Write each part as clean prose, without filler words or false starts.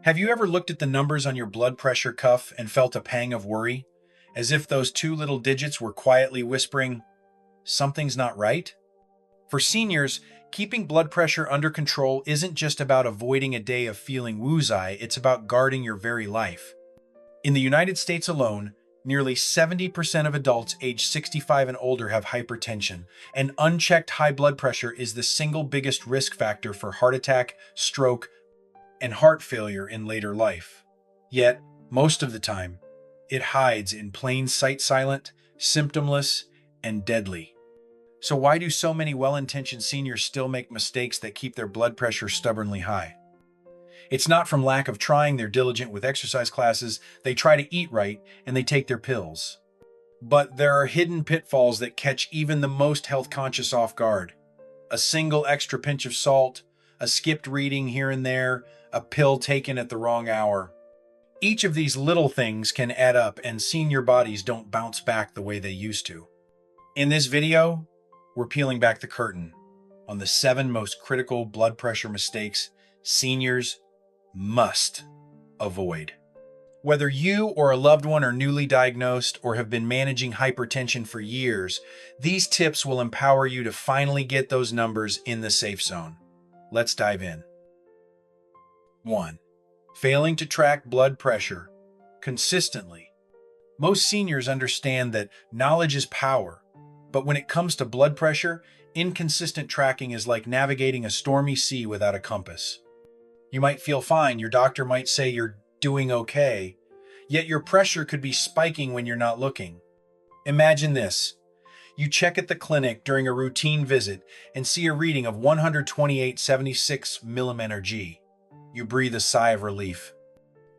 Have you ever looked at the numbers on your blood pressure cuff and felt a pang of worry, as if those two little digits were quietly whispering, something's not right? For seniors, keeping blood pressure under control isn't just about avoiding a day of feeling woozy, it's about guarding your very life. In the United States alone, nearly 70% of adults aged 65 and older have hypertension, and unchecked high blood pressure is the single biggest risk factor for heart attack, stroke, and heart failure in later life. Yet, most of the time, it hides in plain sight, silent, symptomless, and deadly. So why do so many well-intentioned seniors still make mistakes that keep their blood pressure stubbornly high? It's not from lack of trying. They're diligent with exercise classes, they try to eat right, and they take their pills. But there are hidden pitfalls that catch even the most health-conscious off guard. A single extra pinch of salt, a skipped reading here and there, a pill taken at the wrong hour. Each of these little things can add up, and senior bodies don't bounce back the way they used to. In this video, we're peeling back the curtain on the 7 most critical blood pressure mistakes seniors must avoid. Whether you or a loved one are newly diagnosed or have been managing hypertension for years, these tips will empower you to finally get those numbers in the safe zone. Let's dive in. 1. Failing to track blood pressure consistently. Most seniors understand that knowledge is power, but when it comes to blood pressure, inconsistent tracking is like navigating a stormy sea without a compass. You might feel fine, your doctor might say you're doing okay, yet your pressure could be spiking when you're not looking. Imagine this. You check at the clinic during a routine visit and see a reading of 128/76 mmHg. You breathe a sigh of relief.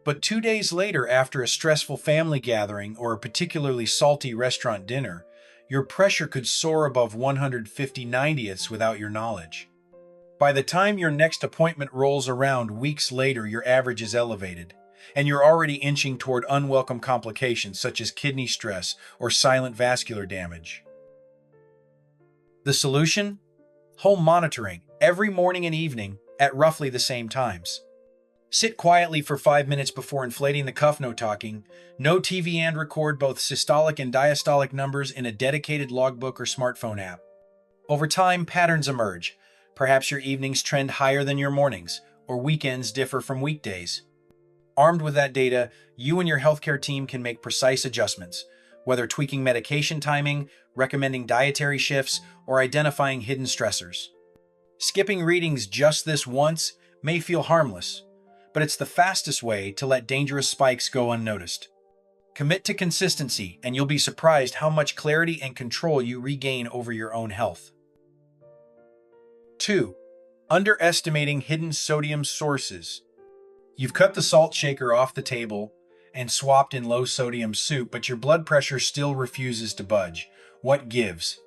But 2 days later, after a stressful family gathering or a particularly salty restaurant dinner, your pressure could soar above 150/90ths without your knowledge. By the time your next appointment rolls around weeks later, your average is elevated, and you're already inching toward unwelcome complications such as kidney stress or silent vascular damage. The solution? Home monitoring, every morning and evening at roughly the same times. Sit quietly for 5 minutes before inflating the cuff, no talking, no TV, and record both systolic and diastolic numbers in a dedicated logbook or smartphone app. Over time, patterns emerge. Perhaps your evenings trend higher than your mornings, or weekends differ from weekdays. Armed with that data, you and your healthcare team can make precise adjustments, whether tweaking medication timing, recommending dietary shifts, or identifying hidden stressors. Skipping readings just this once may feel harmless, but it's the fastest way to let dangerous spikes go unnoticed. Commit to consistency, and you'll be surprised how much clarity and control you regain over your own health. 2. Underestimating hidden sodium sources. You've cut the salt shaker off the table and swapped in low-sodium soup, but your blood pressure still refuses to budge. What gives?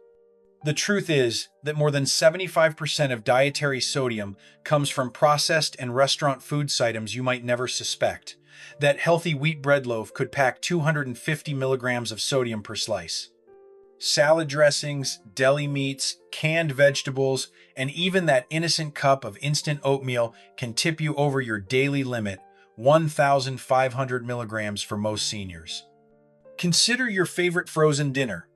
The truth is that more than 75% of dietary sodium comes from processed and restaurant foods items you might never suspect. That healthy wheat bread loaf could pack 250 milligrams of sodium per slice. Salad dressings, deli meats, canned vegetables, and even that innocent cup of instant oatmeal can tip you over your daily limit, 1,500 milligrams for most seniors. Consider your favorite frozen dinner.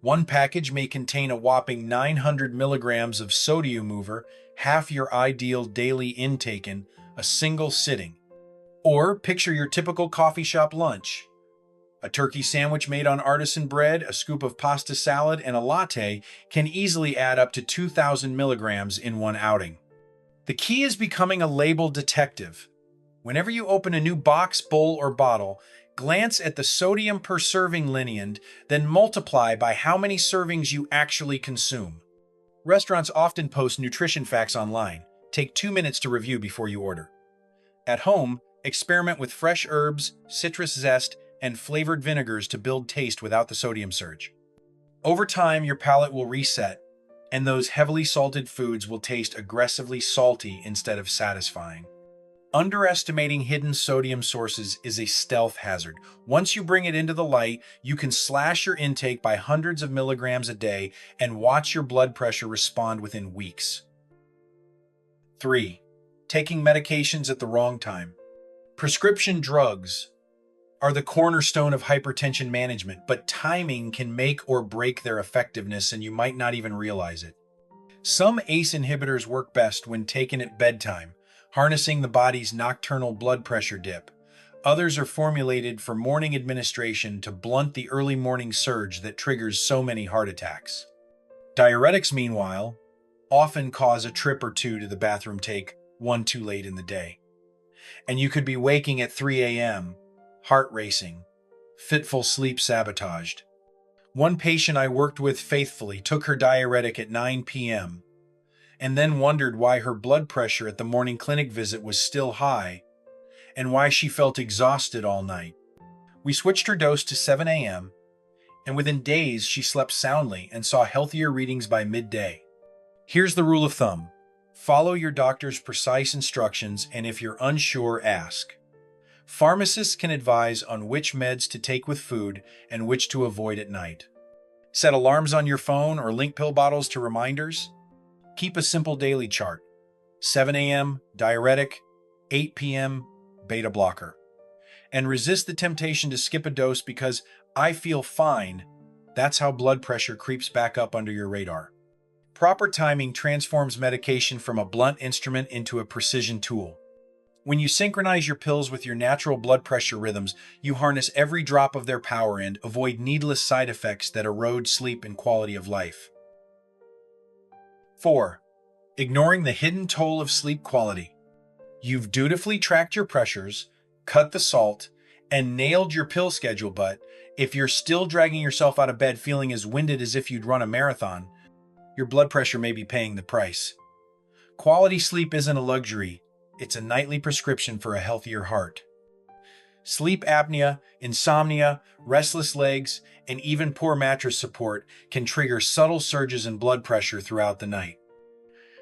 One package may contain a whopping 900 milligrams of sodium over, half your ideal daily intake in a single sitting. Or picture your typical coffee shop lunch. A turkey sandwich made on artisan bread, a scoop of pasta salad, and a latte can easily add up to 2,000 milligrams in one outing. The key is becoming a label detective. Whenever you open a new box, bowl, or bottle, glance at the sodium per serving lineage, then multiply by how many servings you actually consume. Restaurants often post nutrition facts online. Take 2 minutes to review before you order. At home, experiment with fresh herbs, citrus zest, and flavored vinegars to build taste without the sodium surge. Over time, your palate will reset, and those heavily salted foods will taste aggressively salty instead of satisfying. Underestimating hidden sodium sources is a stealth hazard. Once you bring it into the light, you can slash your intake by hundreds of milligrams a day and watch your blood pressure respond within weeks. 3. Taking medications at the wrong time. Prescription drugs are the cornerstone of hypertension management, but timing can make or break their effectiveness, and you might not even realize it. Some ACE inhibitors work best when taken at bedtime, harnessing the body's nocturnal blood pressure dip. Others are formulated for morning administration to blunt the early morning surge that triggers so many heart attacks. Diuretics, meanwhile, often cause a trip or two to the bathroom, take one too late in the day. And you could be waking at 3 a.m., heart racing, fitful sleep sabotaged. One patient I worked with faithfully took her diuretic at 9 p.m. and then wondered why her blood pressure at the morning clinic visit was still high and why she felt exhausted all night. We switched her dose to 7 a.m., and within days she slept soundly and saw healthier readings by midday. Here's the rule of thumb. Follow your doctor's precise instructions, and if you're unsure, ask. Pharmacists can advise on which meds to take with food and which to avoid at night. Set alarms on your phone or link pill bottles to reminders. Keep a simple daily chart. 7 a.m., diuretic, 8 p.m., beta blocker. And resist the temptation to skip a dose because I feel fine. That's how blood pressure creeps back up under your radar. Proper timing transforms medication from a blunt instrument into a precision tool. When you synchronize your pills with your natural blood pressure rhythms, you harness every drop of their power and avoid needless side effects that erode sleep and quality of life. 4. Ignoring the hidden toll of sleep quality. You've dutifully tracked your pressures, cut the salt, and nailed your pill schedule, but if you're still dragging yourself out of bed feeling as winded as if you'd run a marathon, your blood pressure may be paying the price. Quality sleep isn't a luxury. It's a nightly prescription for a healthier heart. Sleep apnea, insomnia, restless legs, and even poor mattress support can trigger subtle surges in blood pressure throughout the night.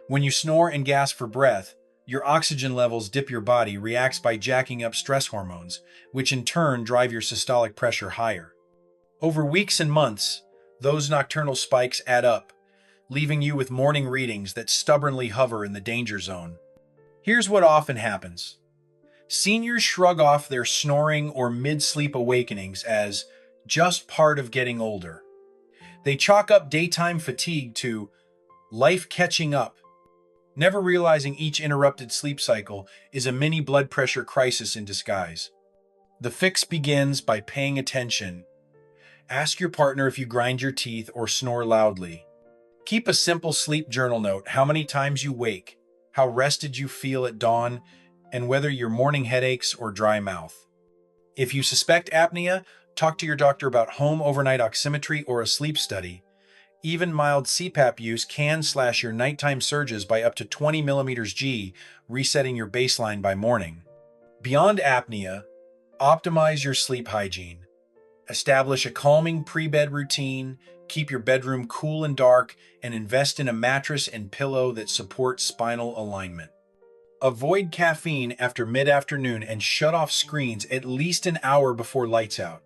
When you snore and gasp for breath, your oxygen levels dip, your body reacts by jacking up stress hormones, which in turn drive your systolic pressure higher. Over weeks and months, those nocturnal spikes add up, leaving you with morning readings that stubbornly hover in the danger zone. Here's what often happens. Seniors shrug off their snoring or mid-sleep awakenings as just part of getting older. They chalk up daytime fatigue to life catching up, never realizing each interrupted sleep cycle is a mini blood pressure crisis in disguise. The fix begins by paying attention. Ask your partner if you grind your teeth or snore loudly. Keep a simple sleep journal note: how many times you wake, how rested you feel at dawn, and whether your morning headaches or dry mouth. If you suspect apnea, talk to your doctor about home overnight oximetry or a sleep study. Even mild CPAP use can slash your nighttime surges by up to 20 millimeters G, resetting your baseline by morning. Beyond apnea, optimize your sleep hygiene. Establish a calming pre-bed routine, keep your bedroom cool and dark, and invest in a mattress and pillow that support spinal alignment. Avoid caffeine after mid-afternoon and shut off screens at least an hour before lights out.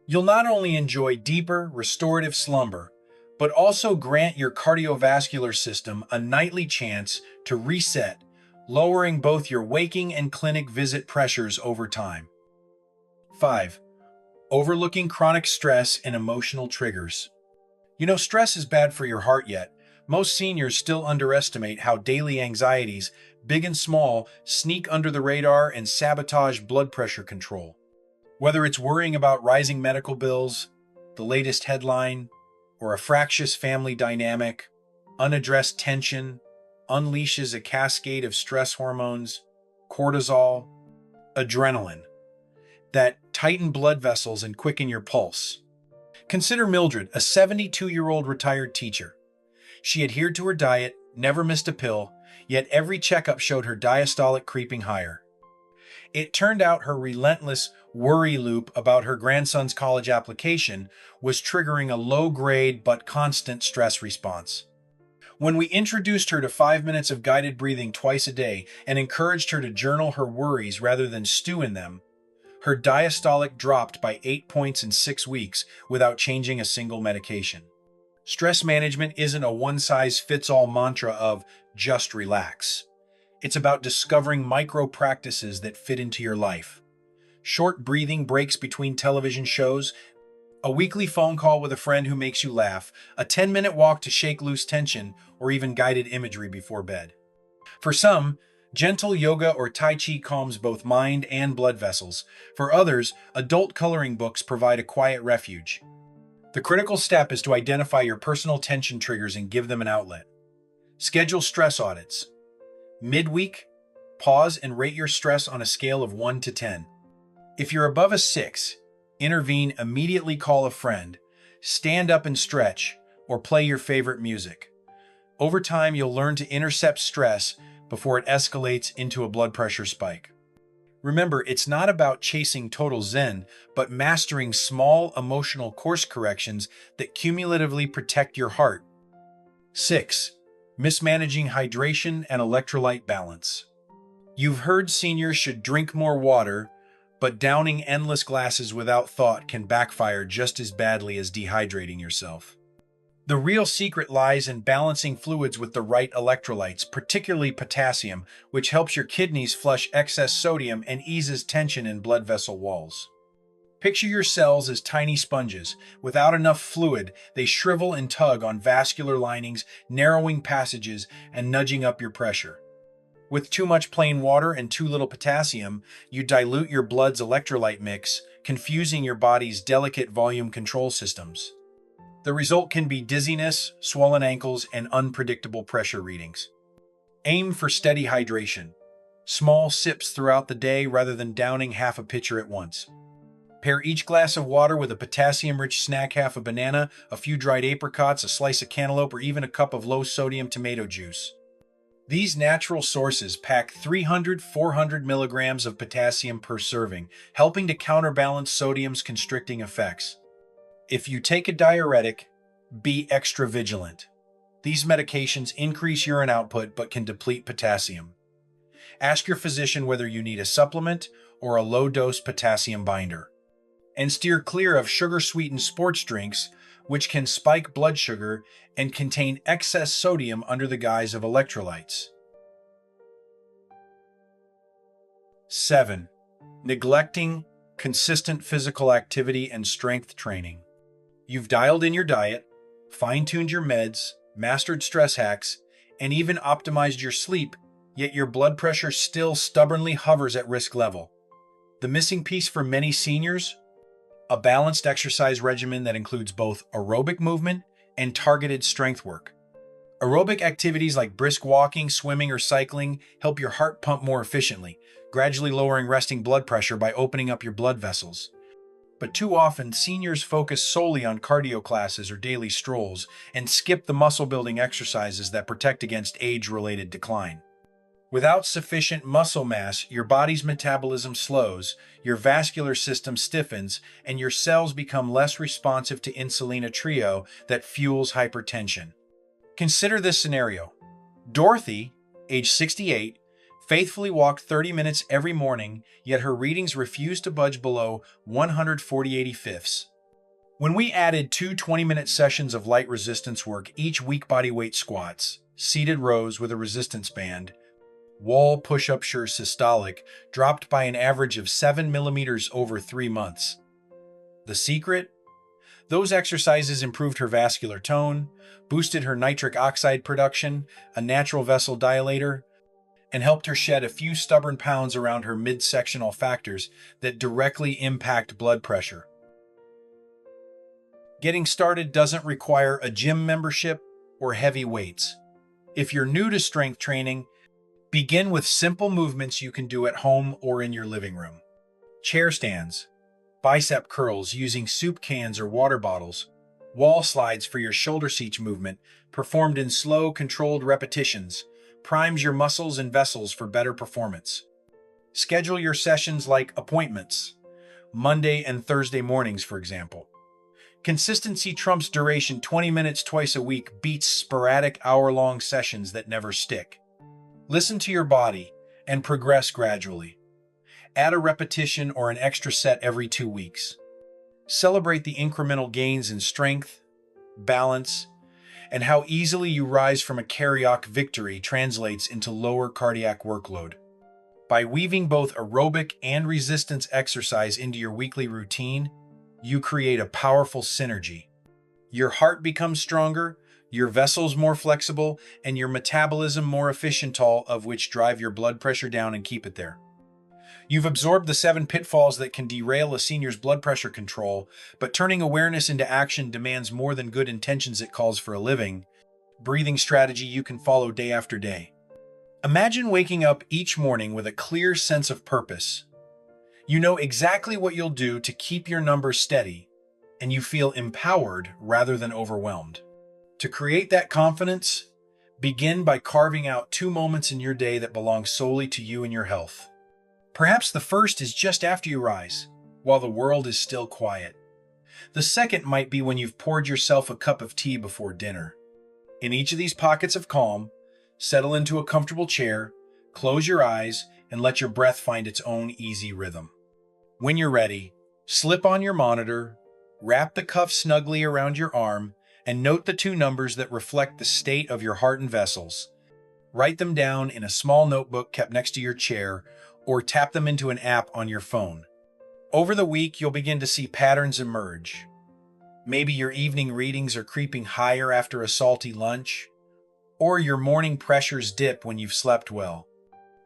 You'll not only enjoy deeper, restorative slumber, but also grant your cardiovascular system a nightly chance to reset, lowering both your waking and clinic visit pressures over time. 5. Overlooking chronic stress and emotional triggers. You know, stress is bad for your heart, yet most seniors still underestimate how daily anxieties, big and small, sneak under the radar and sabotage blood pressure control. Whether it's worrying about rising medical bills, the latest headline, or a fractious family dynamic, unaddressed tension unleashes a cascade of stress hormones, cortisol, adrenaline, that tighten blood vessels and quicken your pulse. Consider Mildred, a 72-year-old retired teacher. She adhered to her diet, never missed a pill, yet every checkup showed her diastolic creeping higher. It turned out her relentless worry loop about her grandson's college application was triggering a low-grade but constant stress response. When we introduced her to 5 minutes of guided breathing twice a day and encouraged her to journal her worries rather than stew in them, her diastolic dropped by 8 points in 6 weeks without changing a single medication. Stress management isn't a one-size-fits-all mantra of just relax. It's about discovering micro practices that fit into your life. Short breathing breaks between television shows, a weekly phone call with a friend who makes you laugh, a 10-minute walk to shake loose tension, or even guided imagery before bed. For some, gentle yoga or Tai Chi calms both mind and blood vessels. For others, adult coloring books provide a quiet refuge. The critical step is to identify your personal tension triggers and give them an outlet. Schedule stress audits. Midweek, pause and rate your stress on a scale of 1 to 10. If you're above a 6, intervene, immediately call a friend, stand up and stretch, or play your favorite music. Over time, you'll learn to intercept stress before it escalates into a blood pressure spike. Remember, it's not about chasing total zen, but mastering small emotional course corrections that cumulatively protect your heart. 6. Mismanaging hydration and electrolyte balance. You've heard seniors should drink more water, but downing endless glasses without thought can backfire just as badly as dehydrating yourself. The real secret lies in balancing fluids with the right electrolytes, particularly potassium, which helps your kidneys flush excess sodium and eases tension in blood vessel walls. Picture your cells as tiny sponges. Without enough fluid, they shrivel and tug on vascular linings, narrowing passages and nudging up your pressure. With too much plain water and too little potassium, you dilute your blood's electrolyte mix, confusing your body's delicate volume control systems. The result can be dizziness, swollen ankles, and unpredictable pressure readings. Aim for steady hydration. Small sips throughout the day rather than downing half a pitcher at once. Pair each glass of water with a potassium-rich snack, half a banana, a few dried apricots, a slice of cantaloupe, or even a cup of low-sodium tomato juice. These natural sources pack 300–400 milligrams of potassium per serving, helping to counterbalance sodium's constricting effects. If you take a diuretic, be extra vigilant. These medications increase urine output but can deplete potassium. Ask your physician whether you need a supplement or a low-dose potassium binder. And steer clear of sugar-sweetened sports drinks, which can spike blood sugar and contain excess sodium under the guise of electrolytes. 7. Neglecting consistent physical activity and strength training. You've dialed in your diet, fine-tuned your meds, mastered stress hacks, and even optimized your sleep, yet your blood pressure still stubbornly hovers at risk level. The missing piece for many seniors? A balanced exercise regimen that includes both aerobic movement and targeted strength work. Aerobic activities like brisk walking, swimming, or cycling help your heart pump more efficiently, gradually lowering resting blood pressure by opening up your blood vessels. But too often, seniors focus solely on cardio classes or daily strolls and skip the muscle-building exercises that protect against age-related decline. Without sufficient muscle mass, your body's metabolism slows, your vascular system stiffens, and your cells become less responsive to insulin, a trio that fuels hypertension. Consider this scenario. Dorothy, age 68, faithfully walked 30 minutes every morning, yet her readings refused to budge below 140/85. When we added 2 20-minute sessions of light resistance work, each weak bodyweight squats, seated rows with a resistance band, wall push-up sure systolic, dropped by an average of 7 millimeters over 3 months. The secret? Those exercises improved her vascular tone, boosted her nitric oxide production, a natural vessel dilator, and helped her shed a few stubborn pounds around her midsectional factors that directly impact blood pressure. Getting started doesn't require a gym membership or heavy weights. If you're new to strength training, begin with simple movements you can do at home or in your living room. Chair stands, bicep curls using soup cans or water bottles, wall slides for your shoulder seach movement, performed in slow, controlled repetitions, primes your muscles and vessels for better performance. Schedule your sessions like appointments, Monday and Thursday mornings, for example. Consistency trumps duration. 20 minutes twice a week beats sporadic hour-long sessions that never stick. Listen to your body and progress gradually. Add a repetition or an extra set every 2 weeks. Celebrate the incremental gains in strength, balance, and how easily you rise from a cardiac victory translates into lower cardiac workload. By weaving both aerobic and resistance exercise into your weekly routine, you create a powerful synergy. Your heart becomes stronger, your vessels more flexible, and your metabolism more efficient, all of which drive your blood pressure down and keep it there. You've absorbed the 7 pitfalls that can derail a senior's blood pressure control, but turning awareness into action demands more than good intentions. It calls for a living, breathing strategy you can follow day after day. Imagine waking up each morning with a clear sense of purpose. You know exactly what you'll do to keep your numbers steady, and you feel empowered rather than overwhelmed. To create that confidence, begin by carving out 2 moments in your day that belong solely to you and your health. Perhaps the first is just after you rise, while the world is still quiet. The second might be when you've poured yourself a cup of tea before dinner. In each of these pockets of calm, settle into a comfortable chair, close your eyes, and let your breath find its own easy rhythm. When you're ready, slip on your monitor, wrap the cuff snugly around your arm, and note the 2 numbers that reflect the state of your heart and vessels. Write them down in a small notebook kept next to your chair, or tap them into an app on your phone. Over the week, you'll begin to see patterns emerge. Maybe your evening readings are creeping higher after a salty lunch, or your morning pressures dip when you've slept well.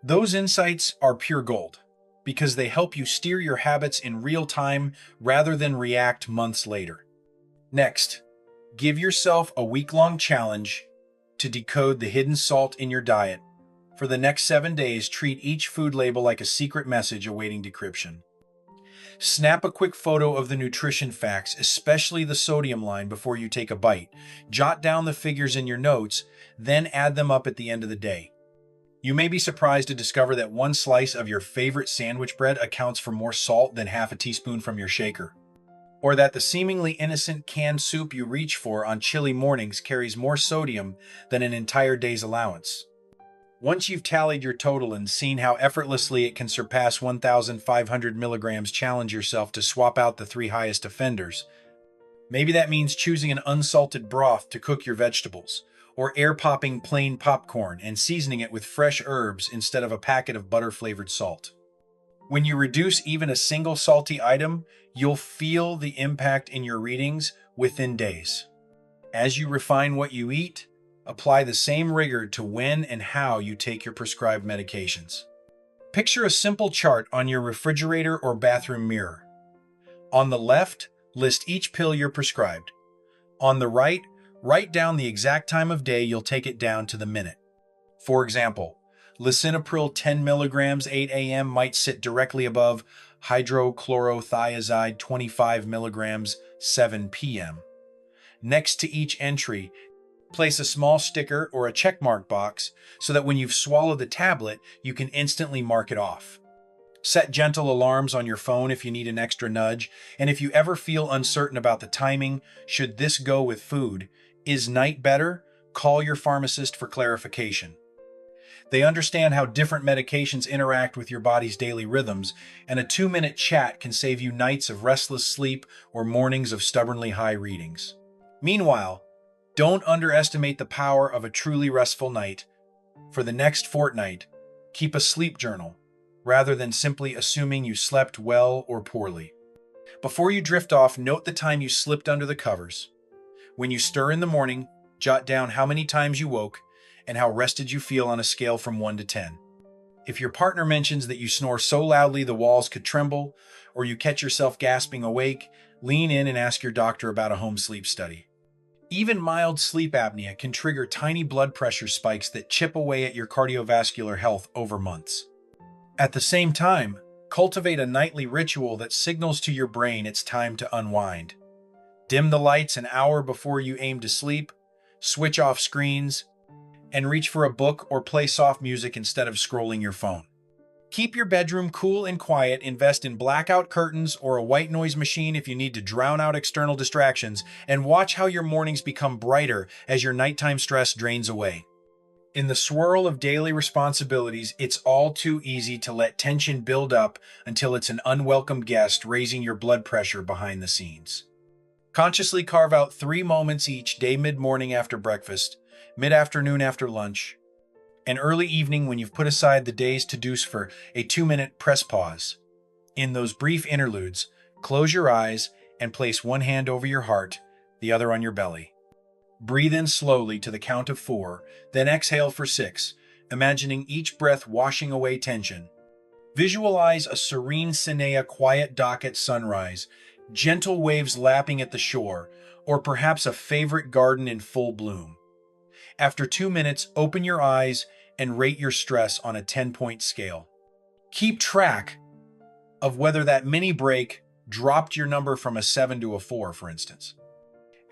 Those insights are pure gold, because they help you steer your habits in real time rather than react months later. Next, give yourself a week-long challenge to decode the hidden salt in your diet. For the next 7 days, treat each food label like a secret message awaiting decryption. Snap a quick photo of the nutrition facts, especially the sodium line, before you take a bite. Jot down the figures in your notes, then add them up at the end of the day. You may be surprised to discover that 1 slice of your favorite sandwich bread accounts for more salt than half a teaspoon from your shaker. Or that the seemingly innocent canned soup you reach for on chilly mornings carries more sodium than an entire day's allowance. Once you've tallied your total and seen how effortlessly it can surpass 1,500 milligrams, challenge yourself to swap out the 3 highest offenders. Maybe that means choosing an unsalted broth to cook your vegetables, or air-popping plain popcorn and seasoning it with fresh herbs instead of a packet of butter-flavored salt. When you reduce even a single salty item, you'll feel the impact in your readings within days. As you refine what you eat, apply the same rigor to when and how you take your prescribed medications. Picture a simple chart on your refrigerator or bathroom mirror. On the left, list each pill you're prescribed. On the right, write down the exact time of day you'll take it down to the minute. For example, lisinopril 10 milligrams 8 a.m. might sit directly above hydrochlorothiazide 25 milligrams 7 p.m. Next to each entry, place a small sticker or a checkmark box so that when you've swallowed the tablet, you can instantly mark it off. Set gentle alarms on your phone if you need an extra nudge, and if you ever feel uncertain about the timing, should this go with food? Is night better? Call your pharmacist for clarification. They understand how different medications interact with your body's daily rhythms, and a 2-minute chat can save you nights of restless sleep or mornings of stubbornly high readings. Meanwhile, don't underestimate the power of a truly restful night. For the next fortnight, keep a sleep journal, rather than simply assuming you slept well or poorly. Before you drift off, note the time you slipped under the covers. When you stir in the morning, jot down how many times you woke and how rested you feel on a scale from 1 to 10. If your partner mentions that you snore so loudly the walls could tremble, or you catch yourself gasping awake, lean in and ask your doctor about a home sleep study. Even mild sleep apnea can trigger tiny blood pressure spikes that chip away at your cardiovascular health over months. At the same time, cultivate a nightly ritual that signals to your brain it's time to unwind. Dim the lights an hour before you aim to sleep, switch off screens, and reach for a book or play soft music instead of scrolling your phone. Keep your bedroom cool and quiet, invest in blackout curtains or a white noise machine if you need to drown out external distractions, and watch how your mornings become brighter as your nighttime stress drains away. In the swirl of daily responsibilities, it's all too easy to let tension build up until it's an unwelcome guest raising your blood pressure behind the scenes. Consciously carve out 3 moments each day: mid-morning after breakfast, mid-afternoon after lunch, and early evening when you've put aside the day's to-dos for a 2-minute press pause. In those brief interludes, close your eyes and place one hand over your heart, the other on your belly. Breathe in slowly to the count of 4, then exhale for 6, imagining each breath washing away tension. Visualize a serene Sinea quiet dock at sunrise, gentle waves lapping at the shore, or perhaps a favorite garden in full bloom. After 2 minutes, open your eyes and rate your stress on a 10-point scale. Keep track of whether that mini break dropped your number from a 7 to a 4, for instance.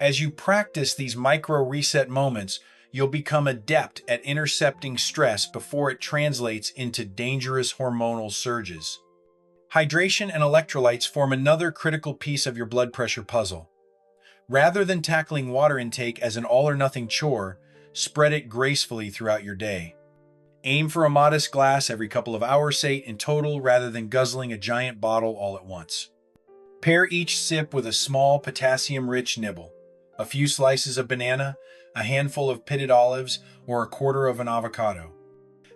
As you practice these micro reset moments, you'll become adept at intercepting stress before it translates into dangerous hormonal surges. Hydration and electrolytes form another critical piece of your blood pressure puzzle. Rather than tackling water intake as an all-or-nothing chore, spread it gracefully throughout your day. Aim for a modest glass every couple of hours, say, in total, rather than guzzling a giant bottle all at once. Pair each sip with a small potassium-rich nibble, a few slices of banana, a handful of pitted olives, or a quarter of an avocado.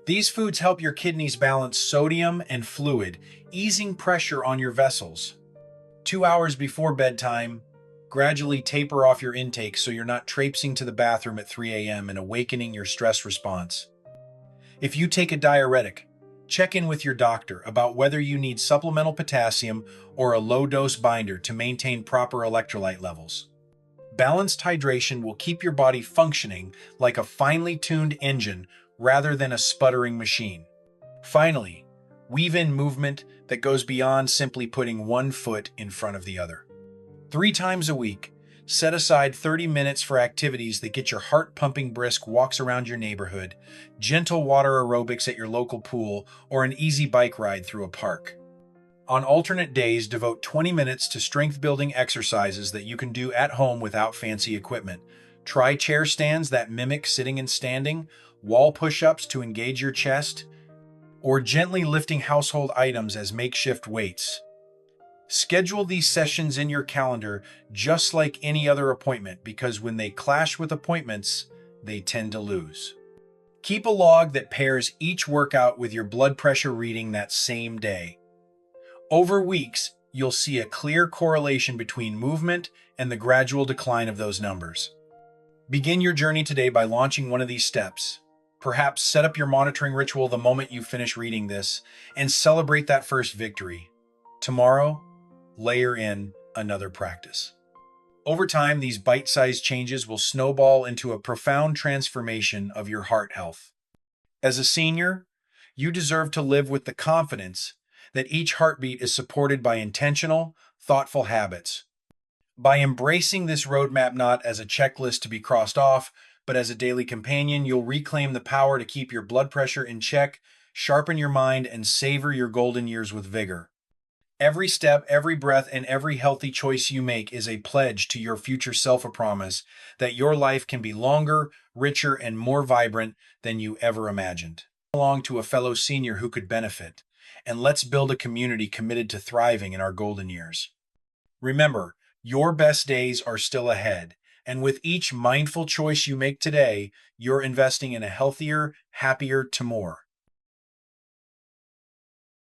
These foods help your kidneys balance sodium and fluid, easing pressure on your vessels. 2 hours before bedtime, gradually taper off your intake so you're not traipsing to the bathroom at 3 a.m. and awakening your stress response. If you take a diuretic, check in with your doctor about whether you need supplemental potassium or a low-dose binder to maintain proper electrolyte levels. Balanced hydration will keep your body functioning like a finely tuned engine rather than a sputtering machine. Finally, weave in movement that goes beyond simply putting one foot in front of the other. 3 times a week, set aside 30 minutes for activities that get your heart pumping: brisk walks around your neighborhood, gentle water aerobics at your local pool, or an easy bike ride through a park. On alternate days, devote 20 minutes to strength-building exercises that you can do at home without fancy equipment. Try chair stands that mimic sitting and standing, wall push-ups to engage your chest, or gently lifting household items as makeshift weights. Schedule these sessions in your calendar just like any other appointment, because when they clash with appointments, they tend to lose. Keep a log that pairs each workout with your blood pressure reading that same day. Over weeks, you'll see a clear correlation between movement and the gradual decline of those numbers. Begin your journey today by launching one of these steps. Perhaps set up your monitoring ritual the moment you finish reading this and celebrate that first victory. Tomorrow, layer in another practice. Over time, these bite-sized changes will snowball into a profound transformation of your heart health. As a senior, you deserve to live with the confidence that each heartbeat is supported by intentional, thoughtful habits. By embracing this roadmap not as a checklist to be crossed off, but as a daily companion, you'll reclaim the power to keep your blood pressure in check, sharpen your mind, and savor your golden years with vigor. Every step, every breath, and every healthy choice you make is a pledge to your future self, a promise that your life can be longer, richer, and more vibrant than you ever imagined. Belong to a fellow senior who could benefit, and let's build a community committed to thriving in our golden years. Remember, your best days are still ahead, and with each mindful choice you make today, you're investing in a healthier, happier tomorrow.